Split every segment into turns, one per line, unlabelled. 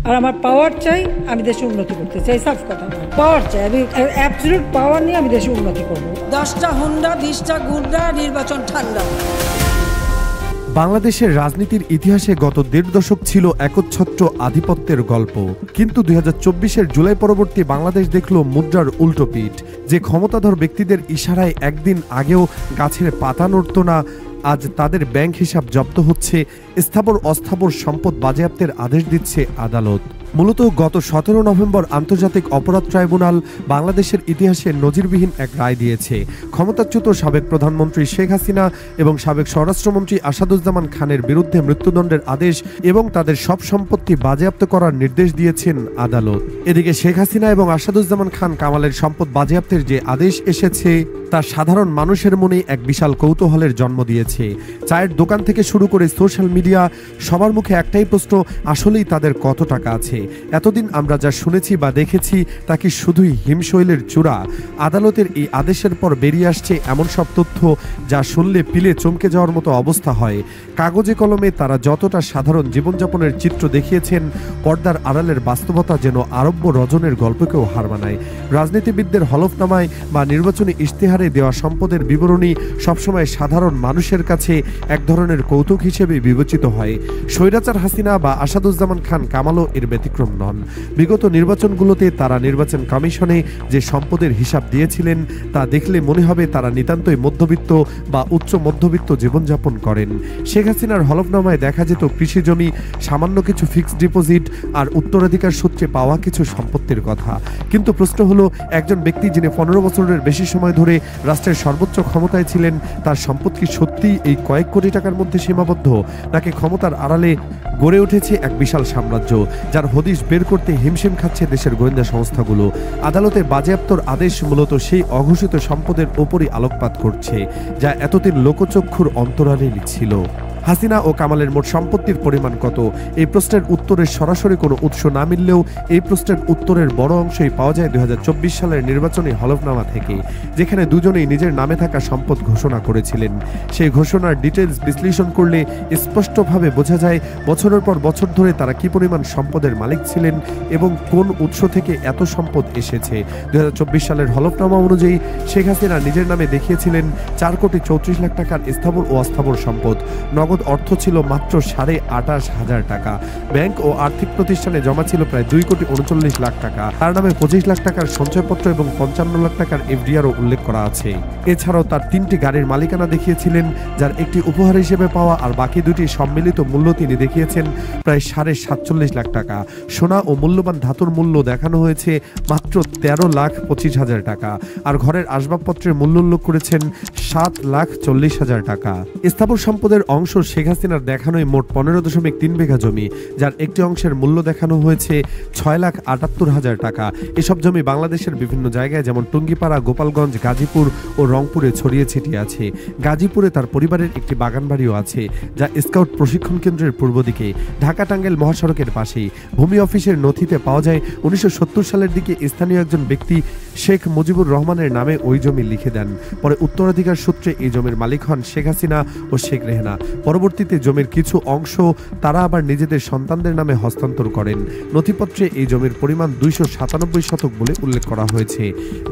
আর আমার পাওয়ার চাই, আমি দেশে উন্নতি করতে চাই। সাফ কথা, পাওয়ার চাই, আমি অ্যাবসলিউট পাওয়ার নিয়ে আমি দেশে উন্নতি করব। 10টা হুন্ডা 20টা গুন্ডা, নির্বাচন ঠান্ডা।
বাংলাদেশের রাজনীতির ইতিহাসে গত 1.5 দশক ছিল একচ্ছত্র আধিপত্যের গল্প, কিন্তু 2024-এর জুলাই পরবর্তী বাংলাদেশ দেখল মুদ্রার উল্টো পিঠ। যে ক্ষমতাধর ব্যক্তিদের ইশারায় একদিন আগেও গাছের পাতা নড়ত না, আজ তাদের ব্যাংক হিসাব জব্দ হচ্ছে, স্থাবর অস্থাবর সম্পদ বাজেয়াপ্তের আদেশ দিচ্ছে আদালত। মূলত গত 17 নভেম্বর আন্তর্জাতিক অপরাধ ট্রাইব্যুনাল বাংলাদেশের ইতিহাসে নজিরবিহীন এক রায় দিয়েছে। ক্ষমতাচ্যুত সাবেক প্রধানমন্ত্রী শেখ হাসিনা এবং সাবেক স্বরাষ্ট্রমন্ত্রী আসাদুজ্জামান খানের বিরুদ্ধে মৃত্যুদণ্ডের আদেশ এবং তাদের সব সম্পত্তি বাজেয়াপ্ত করার নির্দেশ দিয়েছেন আদালত। এদিকে শেখ হাসিনা এবং আসাদুজ্জামান খান কামালের সম্পদ বাজেয়াপ্তের যে আদেশ এসেছে তা সাধারণ মানুষের মনে এক বিশাল কৌতূহলের জন্ম দিয়েছে। চায়ের দোকান থেকে শুরু করে সোশ্যাল মিডিয়া, সবার মুখে একটাই প্রশ্ন, আসলেই তাদের কত টাকা আছে? এতদিন আমরা যা শুনেছি বা দেখেছি তা কি শুধুই হিমশৈলের চূড়া? আদালতের এই আদেশের পর বেরিয়ে আসছে এমন সব তথ্য যা শুনলে পিলে চমকে যাওয়ার মতো অবস্থা হয়। কাগজে কলমে তারা যতটা সাধারণ জীবনযাপনের চিত্র দেখিয়েছেন, পর্দার আড়ালের বাস্তবতা যেন আরব্য রজনের গল্পকেও হার মানায়। রাজনীতিবিদদের হলফনামায় বা নির্বাচনী ইশতেহারে দেওয়া সম্পদের বিবরণী সবসময় সাধারণ মানুষের কাছে এক ধরনের কৌতুক হিসেবে বিবেচিত হয়। স্বৈরাচার হাসিনা বা আসাদুজ্জামান খান কামালও এর ব্যতিক্রম নন। বিগত নির্বাচনগুলোতে তারা নির্বাচন কমিশনে যে সম্পদের হিসাব দিয়েছিলেন তা দেখলে মনে হবে তারা নিতান্তই মধ্যবিত্ত বা উচ্চ মধ্যবিত্ত জীবনযাপন করেন। শেখ হাসিনার হলফনামায় দেখা যেত কৃষি জমি, সামান্য কিছু ফিক্সড ডিপোজিট আর উত্তরাধিকার সূত্রে পাওয়া কিছু সম্পত্তির কথা। কিন্তু প্রশ্ন হলো, একজন ব্যক্তি যিনি 15 বছরের বেশি সময় ধরে রাষ্ট্রের সর্বোচ্চ ক্ষমতায় ছিলেন, তার সম্পদ কি সত্যি এই কয়েক কোটি টাকার মধ্যে সীমাবদ্ধ, নাকি ক্ষমতার আড়ালে গড়ে উঠেছে এক বিশাল সাম্রাজ্য যার হদিশ বের করতে হিমশিম খাচ্ছে দেশের গোয়েন্দা সংস্থাগুলো? আদালতের বাজেয়াপ্তর আদেশ মূলত সেই অঘোষিত সম্পদের ওপরই আলোকপাত করছে যা এতদিন লোকচক্ষুর অন্তরালে ছিল। হাসিনা ও কামালের মোট সম্পত্তির পরিমাণ কত? এই প্রশ্নের উত্তরের সরাসরি কোনো উৎস না মিললেও এই প্রশ্নের উত্তরের বড় অংশই পাওয়া যায় 2024 সালের নির্বাচনী হলফনামা থেকে, যেখানে দুজনেই নিজের নামে থাকা সম্পদ ঘোষণা করেছিলেন। সেই ঘোষণার ডিটেলস বিশ্লেষণ করলে স্পষ্টভাবে বোঝা যায় বছরের পর বছর ধরে তারা কি পরিমাণ সম্পদের মালিক ছিলেন এবং কোন উৎস থেকে এত সম্পদ এসেছে। 2024 সালের হলফনামা অনুযায়ী শেখ হাসিনা নিজের নামে দেখিয়েছিলেন 4,34,00,000 টাকার স্থাবর ও অস্থাবর সম্পদ। নগদ অর্থ ছিল মাত্র 28,500 টাকা। ব্যাংক ও আর্থিক প্রতিষ্ঠানে জমা ছিল প্রায় 2,39,00,000 টাকা। তার নামে 25,00,000 টাকার সঞ্চয়পত্র এবং 55,00,000 টাকার এফডিআরও উল্লেখ করা আছে। এছাড়াও তার 3টি গাড়ির মালিকানা দেখিয়েছিলেন, যার একটি উপহার হিসেবে পাওয়া আর বাকি দুটি সম্মিলিত মূল্য তিনি দেখিয়েছেন প্রায় 47,50,000 টাকা। সোনা ও মূল্যবান ধাতুর মূল্য দেখানো হয়েছে মাত্র 13,25,000 টাকা। আর ঘরের আসবাবপত্রের মূল্য উল্লেখ করেছেন 7,40,000 টাকা। স্থাবর সম্পদের অংশ শেখ হাসিনার দেখানোই মোট 15.3 বিঘা জমি, যার একটি অংশের মূল্য দেখানো হয়েছে 6,78,000 টাকা। এসব জমি বাংলাদেশের বিভিন্ন জায়গায় যেমন টুঙ্গিপাড়া, গোপালগঞ্জ, গাজীপুর ও রংপুরে ছড়িয়ে ছিটিয়ে আছে। গাজীপুরে তার পরিবারের একটি বাগান বাড়িও আছে, যা স্কাউট প্রশিক্ষণ কেন্দ্রের পূর্ব দিকে, ঢাকা টাঙ্গাইল মহাসড়কের পাশেই। ভূমি অফিসের নথিতে পাওয়া যায় 1970 সালের দিকে স্থানীয় একজন ব্যক্তি শেখ মুজিবুর রহমানের নামে ওই জমি লিখে দেন। পরে উত্তরাধিকার সূত্রে এই জমির মালিক হন শেখ হাসিনা ও শেখ রেহেনা। পরবর্তীতে জমির কিছু অংশ তারা আবার নিজেদের সন্তানদের নামে হস্তান্তর করেন। নথিপত্রে এই জমির পরিমাণ 297 শতক বলে উল্লেখ করা হয়েছে।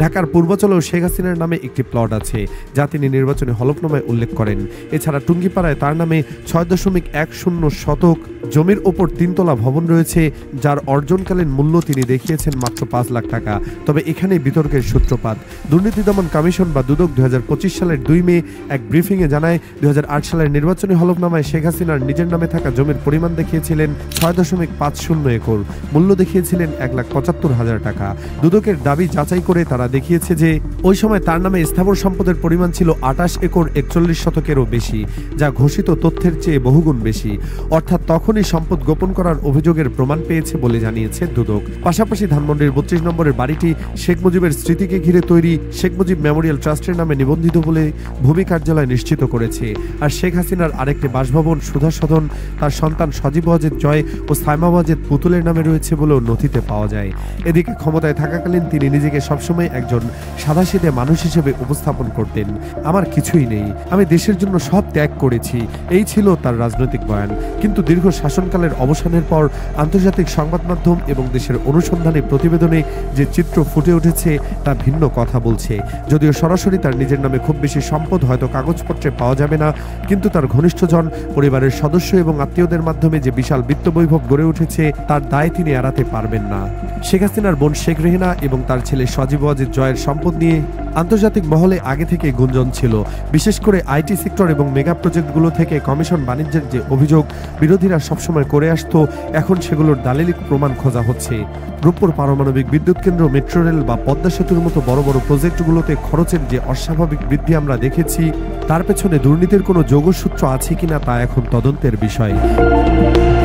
ঢাকার পূর্বাঞ্চলেও শেখ হাসিনার নামে একটি প্লট আছে, যা তিনি নির্বাচনী হলফনামায় উল্লেখ করেন। এছাড়া টুঙ্গিপাড়ায় তার নামে 6.10 শতক জমির ওপর 3 তলা ভবন রয়েছে, যার অর্জনকালীন মূল্য তিনি দেখিয়েছেন মাত্র 5 লাখ টাকা। তবে এখানেই বিতর্কের সূত্রপাত। দুর্নীতি দমন কমিশন বা দুদক 2025 সালের 2 মে এক ব্রিফিংয়ে জানায় 2008 সালের নির্বাচনী হলফনামায় শেখ হাসিনার নিজের নামে থাকা জমির পরিমাণ দেখিয়েছিলেন 6.50 একর, মূল্য দেখিয়েছিলেন 1,75,000 টাকা। দুদকের দাবি যাচাই করে তারা দেখিয়েছে যে ওই সময় তার নামে স্থাবর সম্পদের পরিমাণ ছিল 28 একর 41 শতকেরও বেশি, যা ঘোষিত তথ্যের চেয়ে বহুগুণ বেশি। অর্থাৎ তখনই সম্পদ গোপন করার অভিযোগের প্রমাণ পেয়েছে বলে জানিয়েছে দুদক। পাশাপাশি ধানমন্ডির 32 নম্বরের বাড়িটি শেখ মুজিবের স্মৃতিকে ঘিরে তৈরি শেখ মুজিব মেমোরিয়াল ট্রাস্টের নামে নিবন্ধিত বলে ভূমি কার্যালয় নিশ্চিত করেছে। আর শেখ হাসিনার আরেক একটি বাসভবন, সুধা সদন, তার সন্তান সজীব ওয়াজেদ জয় ও সাইমা ওয়াজেদ পুতুলের নামে রয়েছে বলেও নথিতে পাওয়া যায়। এদিকে ক্ষমতায় থাকাকালীন তিনি নিজেকে সবসময় একজন সাদাসিধে মানুষ হিসেবে উপস্থাপন করতেন। আমার কিছুই নেই, আমি দেশের জন্য সব ত্যাগ করেছি, এই ছিল তার রাজনৈতিক বয়ান। কিন্তু দীর্ঘ শাসনকালের অবসানের পর আন্তর্জাতিক সংবাদ মাধ্যম এবং দেশের অনুসন্ধানী প্রতিবেদনে যে চিত্র ফুটে উঠেছে তা ভিন্ন কথা বলছে। যদিও সরাসরি তার নিজের নামে খুব বেশি সম্পদ হয়তো কাগজপত্রে পাওয়া যাবে না, কিন্তু তার ঘনিষ্ঠজন, পরিবারের সদস্য এবং আত্মীয়দের মাধ্যমে যে বিশাল বিত্তবৈভব গড়ে উঠেছে তার দায় তিনি এড়াতে পারবেন না। শেখ হাসিনার বোন শেখ রেহেনা এবং তার ছেলে সজীব ওয়াজেদ জয়ের সম্পদ নিয়ে আন্তর্জাতিক মহলে আগে থেকে গুঞ্জন ছিল। বিশেষ করে আইটি সেক্টর এবং মেগা প্রজেক্টগুলো থেকে কমিশন বাণিজ্যের যে অভিযোগ বিরোধীরা সবসময় করে আসতো, এখন সেগুলোর দালিলিক প্রমাণ খোঁজা হচ্ছে। রূপপুর পারমাণবিক বিদ্যুৎ কেন্দ্র, মেট্রো রেল বা পদ্মা সেতুর মতো বড় বড় প্রজেক্টগুলোতে খরচের যে অস্বাভাবিক বৃদ্ধি আমরা দেখেছি, তার পেছনে দুর্নীতির কোনো যোগসূত্র আছে কিনা তা এখন তদন্তের বিষয়।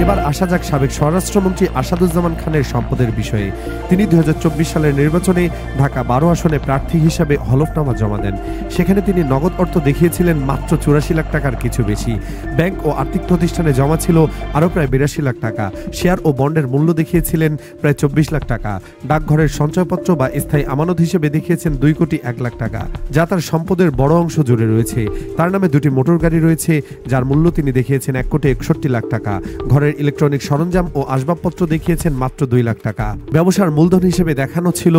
এবার আসা যাক সাবেক স্বরাষ্ট্রমন্ত্রী আসাদুজ্জামান খানের সম্পদের বিষয়ে। তিনি 2024 সালের নির্বাচনে ঢাকা 12 আসনে প্রার্থী হিসাবে হলফনামা জমা দেন। সেখানে তিনি নগদ অর্থ দেখিয়েছিলেন মাত্র 84 লাখ টাকার কিছু বেশি। ব্যাংক ও আর্থিক প্রতিষ্ঠানে জমা ছিল আরও প্রায় 82 লাখ টাকা। শেয়ার ও বন্ডের মূল্য দেখিয়েছিলেন প্রায় 24 লাখ টাকা। ডাকঘরের সঞ্চয়পত্র বা স্থায়ী আমানত হিসেবে দেখিয়েছেন 2 কোটি 1 লাখ টাকা, যা তার সম্পদের বড় অংশ জুড়ে রয়েছে। তার নামে 2টি মোটর গাড়ি রয়েছে, যার মূল্য তিনি দেখিয়েছেন 1 কোটি 61 লাখ টাকা। ঘরের ইলেকট্রনিক সরঞ্জাম ও আসবাবপত্র দেখিয়েছেন মাত্র 2 লাখ টাকা। ব্যবসার মূলধন হিসেবে দেখানো ছিল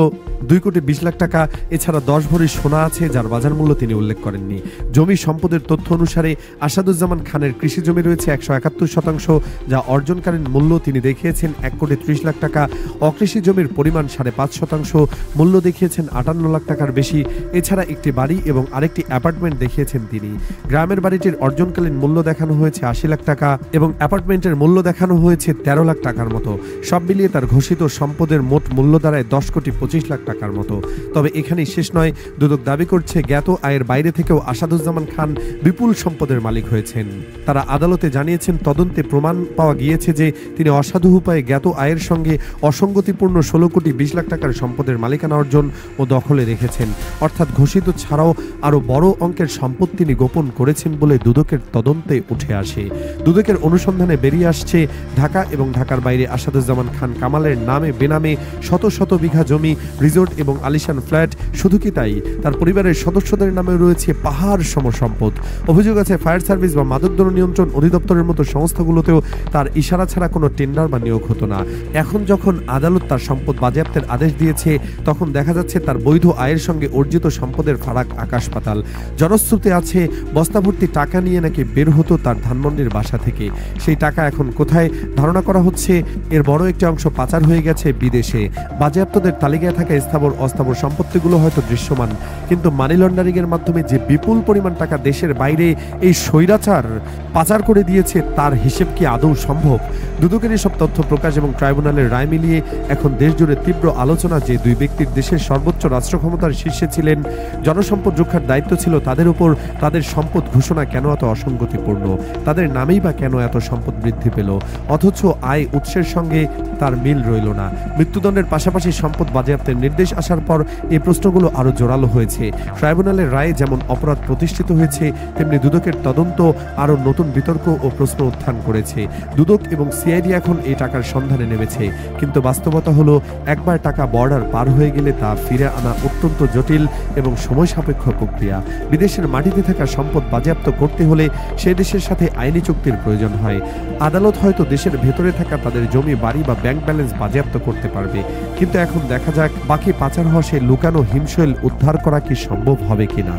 2 কোটি 20 লাখ টাকা। এছাড়া 10 ভরি সোনা আছে, যার বাজার মূল্য তিনি উল্লেখ করেননি। জমি সম্পদের তথ্য অনুসারে আসাদুজ্জামান খানের কৃষি জমি রয়েছে 171%, যা অর্জনকালীন মূল্য তিনি দেখিয়েছেন 1 কোটি 30 লাখ টাকা। অকৃষি জমির পরিমাণ 5.5%, মূল্য দেখিয়েছেন 58 লাখ টাকার বেশি। এছাড়া একটি বাড়ি এবং আরেকটি অ্যাপার্টমেন্ট দেখিয়েছেন তিনি। গ্রামের বাড়িটির অর্জনকালীন মূল্য দেখানো হয়েছে 80 লাখ টাকা এবং অ্যাপার্টমেন্টের মূল্য দেখানো হয়েছে 13 লাখ টাকার মতো। সব মিলিয়ে তার ঘোষিত সম্পদের মোট মূল্য দাঁড়ায় 10 কোটি 25 লাখ টাকার মতো। তবে এখানেই শেষ নয়। দুদক দাবি করছে জ্ঞাত আয়ের বাইরে থেকেও আসাদুজ্জামান খান বিপুল সম্পদের মালিক হয়েছেন। তারা আদালতে জানিয়েছেন, তদন্তে প্রমাণ পাওয়া গিয়েছে যে তিনি অসাধু উপায়ে জ্ঞাত আয়ের সঙ্গে অসঙ্গতিপূর্ণ 16 কোটি 20 লাখ টাকার সম্পদের মালিকানা অর্জন ও দখলে রেখেছেন। অর্থাৎ ঘোষিত ছাড়াও আরও বড় অঙ্কের সম্পদ তিনি গোপন করেছেন বলে দুদকের তদন্তে উঠে আসে। দুদকের অনুসন্ধানে বেরিয়ে আসছে, ঢাকা এবং ঢাকার বাইরে আসাদুজ্জামান খান কামালের নামে বেনামে শত শত বিঘা জমি, রিসোর্ট এবং আলিশান ফ্ল্যাট। শুধু কি তাই, তার পরিবারের সদস্যদের নামে রয়েছে পাহাড় সম সম্পদ। অভিযোগ আছে ফায়ার সার্ভিস বা মাদকদ্রব্য নিয়ন্ত্রণ অধিদপ্তরের মতো সংস্থাগুলোতেও তার ইশারা ছাড়া কোনো টেন্ডার বা নিয়োগ হতো না। এখন যখন আদালত তার সম্পদ বাজেয়াপ্তের আদেশ দিয়েছে, তখন দেখা যাচ্ছে তার বৈধ আয়ের সঙ্গে অর্জিত সম্পদের ফারাক আকাশ পাতাল। জনশ্রুতি আছে, বস্তাভর্তি টাকা নিয়ে নাকি বের হতো তার ধানমন্ডির বাসা থেকে। সেই টাকা এখন কোথায়? ধারণা করা হচ্ছে এর বড় একটি অংশ পাচার হয়ে গেছে বিদেশে। বাজেয়াপ্তদের তালিকায় থাকা স্থাবর অস্থাবর সম্পত্তিগুলো হয়তো দৃশ্যমান, কিন্তু মানি লন্ডারিং এর মাধ্যমে যে বিপুল পরিমাণ টাকা দেশের বাইরে এই স্বৈরাচার পাচার করে দিয়েছে, তার হিসেব কি আদৌ সম্ভব? দুদকের সব তথ্য প্রকাশ এবং ট্রাইব্যুনালের রায় মিলিয়ে এখন দেশজুড়ে তীব্র আলোচনা যে দুই ব্যক্তির দেশের সর্বোচ্চ রাষ্ট্র ক্ষমতার শীর্ষে ছিলেন, জনসম্পদ রক্ষার দায়িত্ব ছিল তাদের উপর। তাদের সম্পদ ঘোষণা কেন এত অসঙ্গতিপূর্ণ? তাদের নামেই বা কেন এত সম্পদ বৃদ্ধি পেল, অথচ আয় উৎসের সঙ্গে তার মিল রইল না? মৃত্যুদণ্ডের পাশাপাশি সম্পদ বাজেয়াপ্তের নির্দেশ আসার পর এই প্রশ্নগুলো আরও জোরালো হয়েছে। ট্রাইব্যুনালের রায়ে যেমন অপরাধ প্রতিষ্ঠিত হয়েছে, তেমনি দুদকের তদন্ত আরও নতুন বিতর্ক ও প্রশ্ন উত্থান করেছে। দুদক এবং সিআইডি এখন এই টাকার সন্ধানে নেমেছে, কিন্তু বাস্তবতা হলো একবার টাকা বর্ডার পার হয়ে গেলে তা ফিরে আনা অত্যন্ত জটিল এবং সময় সাপেক্ষ প্রক্রিয়া। বিদেশের মাটিতে থাকা সম্পদ বাজেয়াপ্ত করতে হলে সে দেশের সাথে আইনি চুক্তির প্রয়োজন হয়। আদালত হয়তো দেশের ভেতরে থাকা তাদের জমি, বাড়ি বা ব্যাংক ব্যালেন্স বাজেয়াপ্ত করতে পারবে, কিন্তু এখন দেখা যাক বাকি পাচার হওয়া সেই লুকানো হিমশৈল উদ্ধার করা কি সম্ভব হবে কিনা।